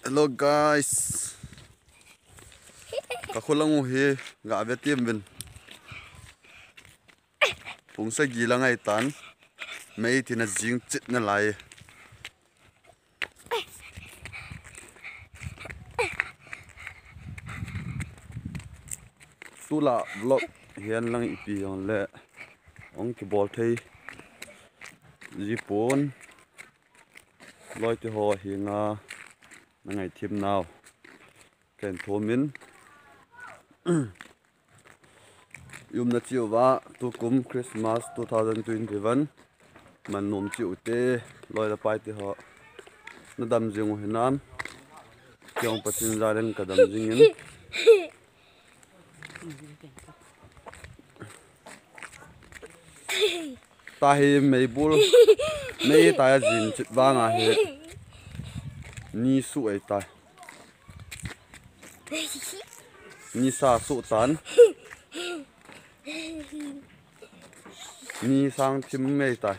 Hello guys. Kakulang uhi ga avetim bin. Pungsa gilang ay tan. May tinazing chit na lai. Tula vlog hian lang ipi ang le. Ong ki bol thei. Jipon. Loi te ho hi nga. Nangai tim now. Ken thomin. Yum na chiu wa tukum Christmas 2021 man nom chiu te loi la pai te ho na dam jing ho nam kyong patin zaren ka dam jing in ta hi mei bul mei ta jin chit wa nga he ni su ai ta ni sa su tan ni sang tim mei ta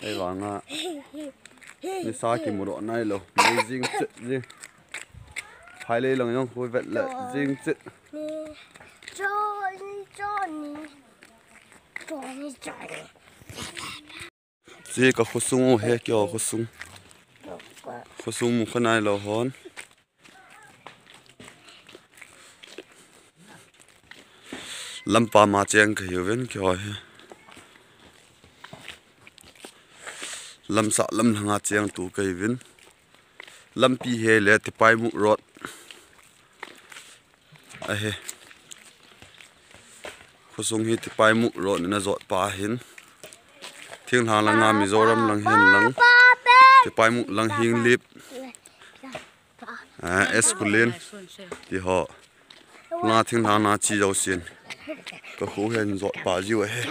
ai wa nga ni sa ki mu ro nai lo mei jing chit ji hai le long yong hui vet la jing chit ji ka khusung he kyo khusung mu khanai lo hon lampa ma cheng ka hiven kyo he lamsa lam hanga cheng tu ka hiven lampi he le ti pai mu rot a he khusung hi ti pai mu rot na zot pa hin thing hang lang nga mizoram lang hin lang ti pai mu lang hing lip eskulin ti ho nga thing hang na chi zo sin ka khu hen zot pa jiu he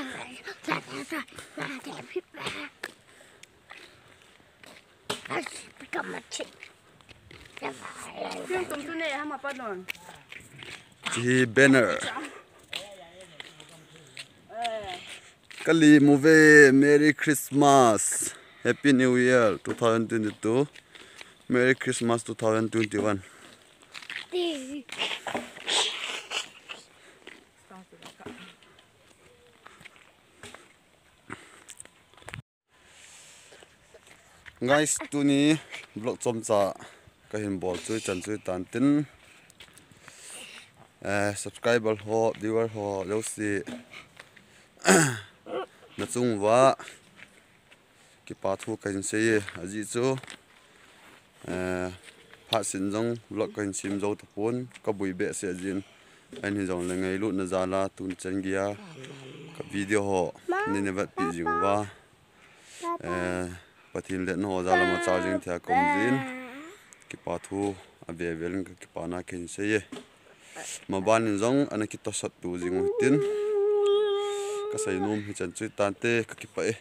chi banner Kali movie Merry Christmas Happy New Year 2022 Merry Christmas 2021 Guys tuni vlog chomcha ka hin bol chui chan chui tan tin subscriber ho viewer ho lo si na chung wa ki pa thu kan se aji chu pha sin jong vlog kan sim zo ta pon ka bui be se jin an hi jong le ngai lu na zala tun chen gia ka video ho ni ne vat pi jing wa patin le no zala ma charging thia kom jin ki pa thu ave vel ki pa na ken se ye ma ban jong ana ki to sat tu jing tin ka sai nom hi chan chui tan te ka ki pa e